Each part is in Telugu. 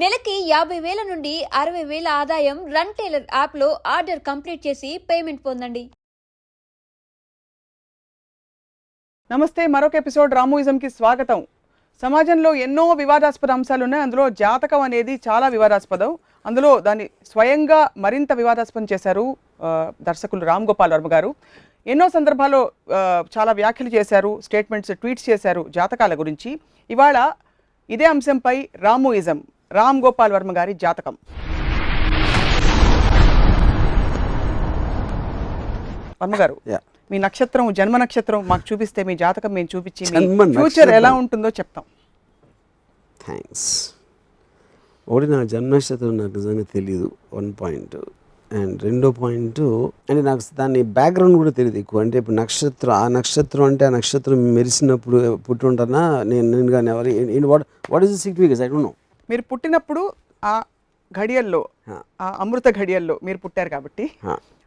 నెలకి 50,000 నుండి 60,000 ఆదాయం రన్ టైలర్ యాప్లో ఆర్డర్ కంప్లీట్ చేసి పేమెంట్ పొందండి. నమస్తే, మరొక ఎపిసోడ్ రామోయిజంకి స్వాగతం. సమాజంలో ఎన్నో వివాదాస్పద అంశాలు ఉన్నాయి. అందులో జాతకం అనేది చాలా వివాదాస్పదం. అందులో దాన్ని స్వయంగా మరింత వివాదాస్పదం చేశారు దర్శకులు రామ్ గోపాల్ వర్మ గారు. ఎన్నో సందర్భాల్లో చాలా వ్యాఖ్యలు చేశారు, స్టేట్మెంట్స్, ట్వీట్స్ చేశారు జాతకాల గురించి. ఇవాళ ఇదే అంశంపై రామోయిజం, రామ్ గోపాల్ వర్మ గారి జాతకం. వర్మ గారు, మీ నక్షత్రం, జన్మ నక్షత్రం మాకు చూపిస్తే, మీ జాతకం మేము చూపించి ఫ్యూచర్ ఎలా ఉంటుందో చెప్తాం. థ్యాంక్స్. ఒకటి, నా జన్మ నక్షత్రం నాకు నిజంగా తెలియదు, 1 పాయింట్. అండ్ 2వ పాయింట్ అంటే నాకు దాని బ్యాక్గ్రౌండ్ కూడా తెలియదు ఎక్కువ. అంటే ఇప్పుడు నక్షత్రం, ఆ నక్షత్రం అంటే ఆ నక్షత్రం మెరిసినప్పుడు పుట్టి ఉంటానా నేను కానీ ఎవరు what is the significance, I don't know. మీరు పుట్టినప్పుడు ఆ ఘడియల్లో, ఆ అమృత ఘడియల్లో మీరు పుట్టారు కాబట్టి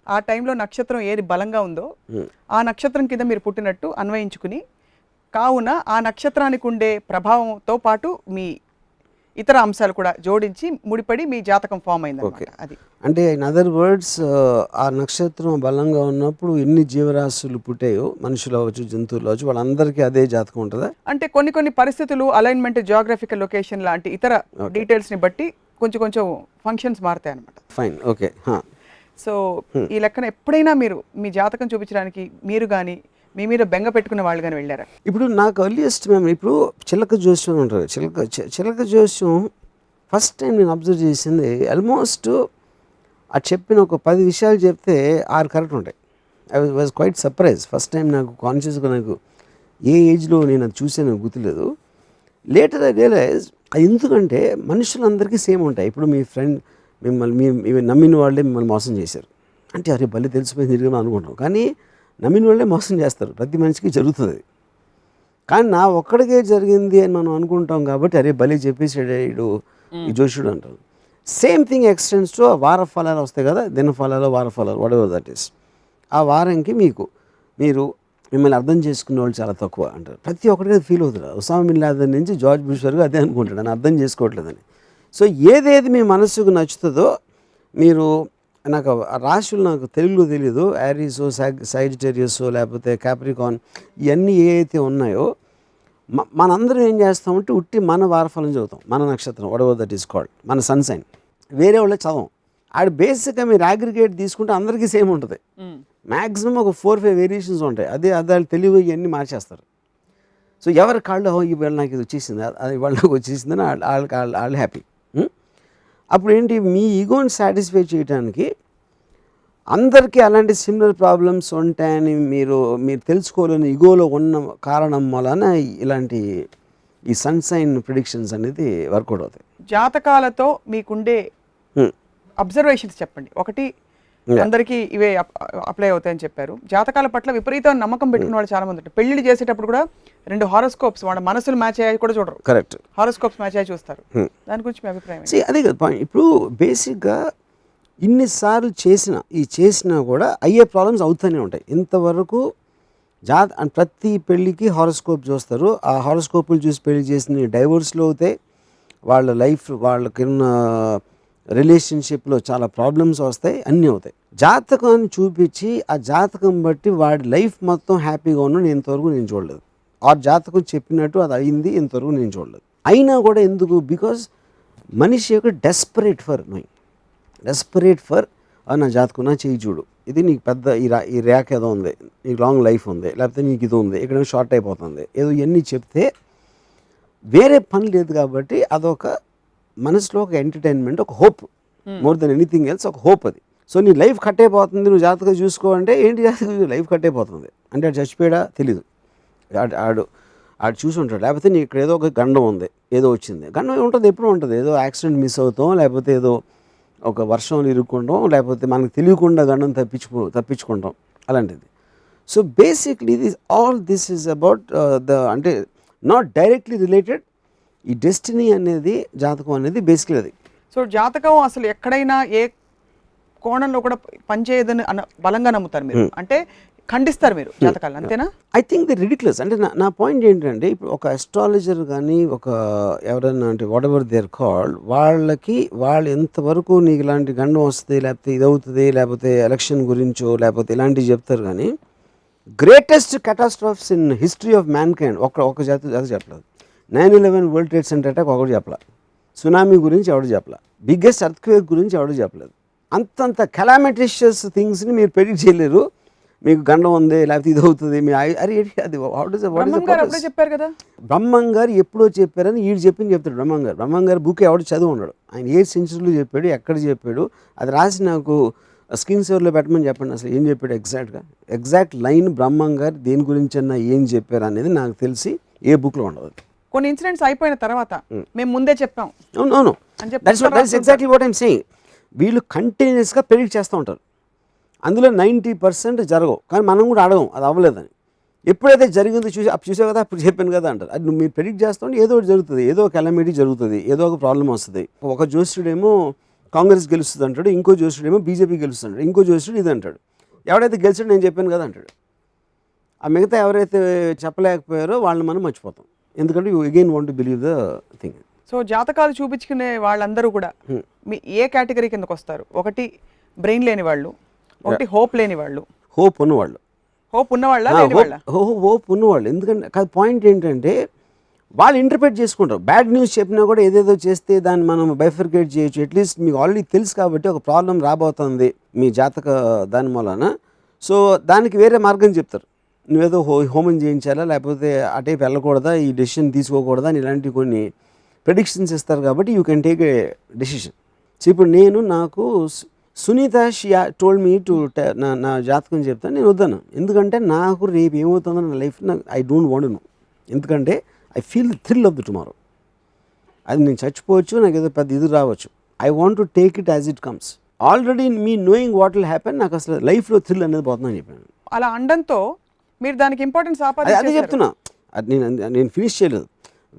ఆ టైంలో నక్షత్రం ఏది బలంగా ఉందో ఆ నక్షత్రం కింద మీరు పుట్టినట్టు అన్వయించుకుని, కావున ఆ నక్షత్రానికి ఉండే ప్రభావంతో పాటు మీ ఇతర అంశాలు కూడా జోడించి ముడిపడి మీ జాతకం ఫామ్ అయింది. ఓకే, అది అంటే ఇన్ అదర్ వర్డ్స్, ఆ నక్షత్రం బలంగా ఉన్నప్పుడు ఎన్ని జీవరాశులు పుట్టాయో, మనుషులు అవ్వచ్చు, జంతువులు అవ్వచ్చు, వాళ్ళందరికీ అదే జాతకం ఉంటుందా? అంటే కొన్ని పరిస్థితులు, అలైన్మెంట్, జియోగ్రఫికల్ లొకేషన్ లాంటి ఇతర డీటెయిల్స్ని బట్టి కొంచెం ఫంక్షన్స్ మారుతాయి అన్నమాట. Fine, okay. సో ఈ లెక్కన ఎప్పుడైనా మీరు మీ జాతకం చూపించడానికి మీరు కానీ మీ మీద బెంగ పెట్టుకున్న వాళ్ళు కానీ వెళ్ళారా? ఇప్పుడు నాకు ఎర్లియస్ట్ మేము ఇప్పుడు చిలక జోస్యం ఉంటారు. చిలక జోస్యం ఫస్ట్ టైం నేను అబ్జర్వ్ చేసింది, ఆల్మోస్ట్ ఆ చెప్పిన ఒక 10 విషయాలు చెప్తే 6 కరెక్ట్ ఉంటాయి. I was quite surprise. First time నాకు కాన్షియస్గా, నాకు ఏ ఏజ్లో నేను అది చూసాను గుర్తులేదు. లేటర్ ఐ రియలైజ్ ఎందుకంటే మనుషులందరికీ సేమ్ ఉంటాయి. ఇప్పుడు మీ ఫ్రెండ్ మిమ్మల్ని నమ్మిన వాళ్ళే మిమ్మల్ని మోసం చేశారు అంటే, అరే బల్లి తెలిసిపోయింది తిరిగి అనుకుంటాం. కానీ నమ్మిన వాళ్ళే మోసం చేస్తారు, ప్రతి మనిషికి జరుగుతుంది. కానీ నా ఒక్కడికే జరిగింది అని మనం అనుకుంటాం కాబట్టి, అరే బలి చెప్పేసాడు ఈ జోషుడు అంటాం. సేమ్ థింగ్ ఎక్స్టెండ్స్ టు వార ఫలాలు వస్తాయి కదా, దిన ఫలాలు, వార ఫలాలు, వాట్ ఎవర్ దట్ ఈస్. ఆ వారంకి మీరు మిమ్మల్ని అర్థం చేసుకునే వాళ్ళు చాలా తక్కువ అంటారు. ప్రతి ఒక్కరికి ఫీల్ అవుతారు. ఉసామా బిన్ లాదెన్ నుంచి జార్జ్ బుష్ వరకు అదే అనుకుంటాడు, అని అర్థం చేసుకోవట్లేదని. సో ఏదేది మీ మనసుకు నచ్చుతుందో, మీరు నాకు రాశులు నాకు తెలుగులో తెలియదు, యారీసో, సైజిటేరియసో, లేకపోతే క్యాప్రికాన్, ఇవన్నీ ఏ అయితే ఉన్నాయో మనందరం ఏం చేస్తామంటే ఉట్టి మన వారఫలం చదువుతాం, మన నక్షత్రం, what ever that is called, మన సన్ సైన్. వేరే వాళ్ళకి చదవం. ఆడ బేసిక్గా మీరు అగ్రిగేట్ తీసుకుంటే అందరికీ సేమ్ ఉంటుంది. మ్యాక్సిమం ఒక 4-5 వేరియేషన్స్ ఉంటాయి. అదే వాళ్ళు తెలివి ఇవన్నీ మార్చేస్తారు. సో ఎవరి కాళ్ళు, ఇవాళ నాకు ఇది వచ్చేసింది, అది ఇవాళ నాకు వచ్చేసిందని వాళ్ళు హ్యాపీ. అప్పుడు ఏంటి, మీ ఈగోని సాటిస్ఫై చేయడానికి అందరికీ అలాంటి సిమిలర్ ప్రాబ్లమ్స్ ఉంటాయని మీరు తెలుసుకోలేని ఈగోలో ఉన్న కారణం వలన ఇలాంటి ఈ సన్ సైన్ ప్రిడిక్షన్స్ అనేది వర్కౌట్ అవుతాయి. జాతకాలతో మీకుండే అబ్జర్వేషన్స్ చెప్పండి. ఒకటి, అందరికీ ఇవే అప్లై అవుతాయని చెప్పారు. జాతకాల పట్ల విపరీతమైన నమ్మకం పెట్టుకున్న వాళ్ళు చాలా మంది ఉంటారు. పెళ్లిళ్ళు చేసేటప్పుడు కూడా 2 హారోస్కోప్స్, వాళ్ళ మనసులు మ్యాచ్ అయ్యాయి కూడా చూడరు. కరెక్ట్, హారోస్కోప్స్ మ్యాచ్ అయ్యి చూస్తారు. దాని గురించి మీ అభిప్రాయం? అదే కదా పాయింట్. ఇప్పుడు బేసిక్గా ఇన్నిసార్లు చేసినా కూడా అయ్యే ప్రాబ్లమ్స్ అవుతూనే ఉంటాయి. ఇంతవరకు ప్రతి పెళ్ళికి హారోస్కోప్ చూస్తారు. ఆ హారోస్కోపులు చూసి పెళ్లి చేసిన డైవోర్స్లు అవుతాయి, వాళ్ళ లైఫ్, వాళ్ళకున్న రిలేషన్షిప్లో చాలా ప్రాబ్లమ్స్ వస్తాయి, అన్నీ అవుతాయి. జాతకాన్ని చూపించి ఆ జాతకం బట్టి వాడి లైఫ్ మొత్తం హ్యాపీగా ఉన్నాడు ఇంతవరకు నేను చూడలేదు. ఆ జాతకం చెప్పినట్టు అది అయింది ఇంతవరకు నేను చూడలేదు. అయినా కూడా ఎందుకు? బికాజ్ మనిషి యొక్క డెస్పరేట్ ఫర్ నా జాతకం, నా చేయి చూడు, ఇది నీకు పెద్ద ఈ ర్యాక్ ఏదో ఉంది, నీకు లాంగ్ లైఫ్ ఉంది, లేకపోతే నీకు ఇది ఉంది, ఇక్కడ షార్ట్ అయిపోతుంది, ఏదో ఇవన్నీ చెప్తే వేరే పని లేదు కాబట్టి అదొక మనసులో ఒక ఎంటర్టైన్మెంట్, ఒక hope, more than anything else, ఒక హోప్ అది. సో నీ లైఫ్ కట్ అయిపోతుంది, నువ్వు జాతకం చూసుకో అంటే, ఏంటి జాతకం లైఫ్ కట్ అయిపోతుంది అంటే, ఆడు చచ్చిపోయాడా తెలీదు, ఆడు చూసి ఉంటాడు. లేకపోతే నీ ఇక్కడ ఏదో ఒక గండం ఉంది, ఏదో వచ్చింది, గండం ఉంటుంది, ఎప్పుడు ఉంటుంది, ఏదో యాక్సిడెంట్ మిస్ అవుతాం, లేకపోతే ఏదో ఒక వర్షంలో ఇరుక్కుంటాం, లేకపోతే మనకు తెలియకుండా గండం తప్పించుకుంటాం, అలాంటిది. So basically this is about అంటే నాట్ డైరెక్ట్లీ రిలేటెడ్. ఈ డెస్టినీ అనేది, జాతకం అనేది బేసిక్లీ అది. సో జాతకం అసలు ఎక్కడైనా ఏ కోణంలో కూడా పనిచేయదని బలంగా నమ్ముతారు మీరు. అంటే ఖండిస్తారు మీరు జాతకాలు, అంతేనా? I think the ridiculous. అంటే నా పాయింట్ ఏంటంటే, ఇప్పుడు ఒక అస్ట్రాలజర్ కానీ ఒక ఎవరైనా అంటే whatever they are called, వాళ్ళు ఎంతవరకు నీకు ఇలాంటి గండం వస్తుంది, లేకపోతే ఇది అవుతుంది, లేకపోతే ఎలక్షన్ గురించో లేకపోతే ఇలాంటివి చెప్తారు. కానీ greatest catastrophes in history of mankind ఒక జాతి చెప్పలేదు. 9/11 వరల్డ్ ట్రేడ్ సెంటర్ అటాక్ ఒకటి చెప్పలేదు. సునామీ గురించి ఎవడు చెప్పలేదు. బిగ్గెస్ట్ ఎర్త్క్వేక్ గురించి ఎవడు చెప్పలేదు. అంతంత కెలామిటిషియస్ థింగ్స్ని మీరు ప్రెడిక్ట్ చేయలేరు. మీకు గండం ఉంది, లేకపోతే ఇది అవుతుంది, మీ అది అప్పుడే చెప్పారు కదా. బ్రహ్మం గారు ఎప్పుడో చెప్పారని వీడు చెప్తాడు. బ్రహ్మం గారు బుక్ ఎవడు చదువు ఉన్నాడు. ఆయన ఏ సెంచరీలో చెప్పాడు, ఎక్కడ చెప్పాడు, అది రాసి నాకు స్క్రీన్ సేవర్లో పెట్టమని చెప్పండి. అసలు ఏం చెప్పాడు ఎగ్జాక్ట్ లైన్ బ్రహ్మం గారు దేని గురించి అన్నా ఏం చెప్పారు అనేది నాకు తెలిసి ఏ బుక్లో ఉండదు. కొన్ని ఇన్సిడెంట్స్ అయిపోయిన తర్వాత మేము ముందే చెప్పాం. అవును, that's exactly what I'm saying. వీళ్ళు కంటిన్యూస్గా ప్రెడిక్ట్ చేస్తూ ఉంటారు. అందులో 90% జరగవు, కానీ మనం కూడా అడగం అది అవ్వలేదని. ఎప్పుడైతే జరిగిందో చూసావు కదా, అప్పుడు చెప్పాను కదా అంటారు. అది మీరు ప్రెడిక్ట్ చేస్తుంటే ఏదో ఒకటి జరుగుతుంది, ఏదో ఒక కెలమిటీ జరుగుతుంది, ఏదో ఒక ప్రాబ్లం వస్తుంది. ఒక జోస్యుడేమో కాంగ్రెస్ గెలుస్తుంది అంటాడు, ఇంకో జోస్యుడేమో బీజేపీ గెలుస్తుంది, ఇంకో జోస్యుడు ఇది అంటాడు. ఎవడైతే గెలిచాడో నేను చెప్పాను కదా అంటాడు. ఆ మిగతా ఎవరైతే చెప్పలేకపోయారో వాళ్ళని మనం మర్చిపోతాం. ఎందుకంటే you again want to believe the thing. So జాతకాలు చూపించుకునే వాళ్ళందరూ కూడా మీ ఏ కేటగిరీ కిందకు వస్తారు? ఒకటి బ్రెయిన్ లేని వాళ్ళు, ఒకటి హోప్ లేని వాళ్ళు. హోప్ ఉన్నవాళ్ళు. హోప్ ఉన్నవాళ్ళ? హోప్ ఉన్నవాళ్ళు. ఎందుకంటే పాయింట్ ఏంటంటే వాళ్ళు ఇంటర్ప్రిట్ చేసుకుంటారు. బ్యాడ్ న్యూస్ చెప్పినా కూడా ఏదేదో చేస్తే దాన్ని మనం బైఫర్కేట్ చేయొచ్చు. అట్లీస్ట్ మీకు ఆల్రెడీ తెలుసు కాబట్టి ఒక ప్రాబ్లం రాబోతుంది మీ జాతక దాని మూలన. సో దానికి వేరే మార్గం చెప్తారు. నువ్వేదో హోమం చేయించాలా, లేకపోతే అటేపు వెళ్ళకూడదా, ఈ డెసిషన్ తీసుకోకూడదా అని ఇలాంటి కొన్ని ప్రెడిక్షన్స్ ఇస్తారు. కాబట్టి you can take a decision. So ఇప్పుడు నాకు Sunitha she told me to నా జాతకం చెప్తాను, నేను వద్దాను. ఎందుకంటే నాకు రేపు ఏమవుతుందో నా life I don't want know. ఎందుకంటే I feel the thrill of the tomorrow. అది నేను చచ్చిపోవచ్చు, నాకు ఏదో పెద్ద ఇది రావచ్చు. I want to take it as it comes. Already me knowing what will happen, నాకు అసలు లైఫ్లో థ్రిల్ అనేది పోతుందని చెప్పాను. అలా అనడంతో మీరు దానికి ఇంపార్టెన్స్ అదే చెప్తున్నా. అది నేను ఫినిష్ చేయలేదు.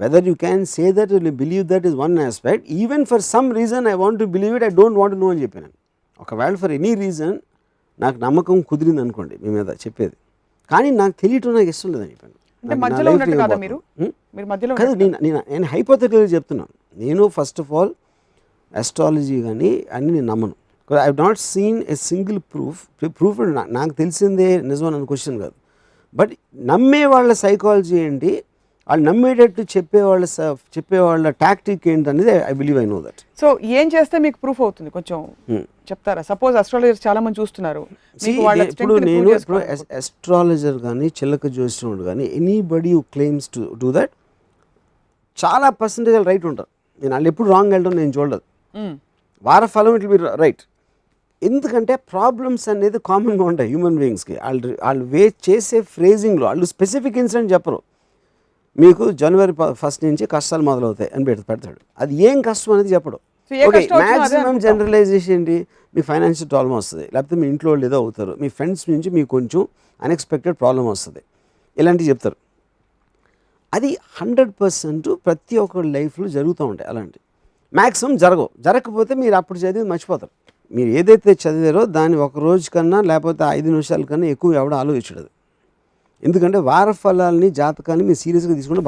Whether you can say that you believe that is one aspect. Even for some reason I want to believe it, I don't want no అని చెప్పాను. ఒకవేళ ఫర్ ఎనీ రీజన్ నాకు నమ్మకం కుదిరింది అనుకోండి మీ మీద చెప్పేది, కానీ నాకు తెలియటం నాకు ఇష్టం లేదని చెప్పాను. కాదు, నేను హైపోథెటికల్గా చెప్తున్నాను. నేను ఫస్ట్ ఆఫ్ ఆల్ అస్ట్రాలజీ కానీ అన్నీ నేను నమ్మను. I have not seen a single proof నాకు తెలిసిందే నిజం అని క్వశ్చన్ కాదు. బట్ నమ్మే వాళ్ళ సైకాలజీ ఏంటి, వాళ్ళు నమ్మేటట్టు చెప్పేవాళ్ళ టాక్టిక్ ఏంటి అనేది I believe, I know that. So ఏం చేస్తే మీకు ప్రూఫ్ అవుతుంది కొంచెం చెప్తారా? సపోజ్ అస్ట్రాలజర్స్ చాలా మంది చూస్తున్నారు. ఇప్పుడు నేను అస్ట్రాలజర్ కానీ చిలక జ్యోతిష్యుడు కానీ anybody who claims to do that చాలా పర్సంటేజ్ రైట్ ఉంటారు. నేను వాళ్ళు ఎప్పుడు రాంగ్ వెళ్ళడం నేను చూడలేదు. వారఫలం ఇట్ విల్ బి రైట్. ఎందుకంటే ప్రాబ్లమ్స్ అనేది కామన్గా ఉంటాయి హ్యూమన్ బీయింగ్స్కి. వాళ్ళు చేసే ఫ్రేజింగ్లో వాళ్ళు స్పెసిఫిక్ ఇన్సిడెంట్ చెప్పరు. మీకు జనవరి 1 నుంచి కష్టాలు మొదలవుతాయి అని పెడతాడు. అది ఏం కష్టం అనేది చెప్పడు. ఓకే, మ్యాక్సిమం జనరలైజేషన్ ఏంటి, మీ ఫైనాన్షియల్ ప్రాబ్లం వస్తుంది, లేకపోతే మీ ఇంట్లో వాళ్ళు ఏదో అవుతారు, మీ ఫ్రెండ్స్ నుంచి మీకు కొంచెం అన్ఎక్స్పెక్టెడ్ ప్రాబ్లం వస్తుంది, ఇలాంటివి చెప్తారు. అది 100% ప్రతి ఒక్కరి లైఫ్లో జరుగుతూ ఉంటాయి. అలాంటి మ్యాక్సిమం జరగకపోతే మీరు అప్పుడు చదివి మర్చిపోతారు. మీరు ఏదైతే చదివారో దాన్ని ఒక రోజు కన్నా లేకపోతే 5 నిమిషాల కన్నా ఎక్కువ ఎవడో ఆలోచించడు. ఎందుకంటే వార ఫలాల్ని జాతకాన్ని మీరు సీరియస్గా తీసుకుంటే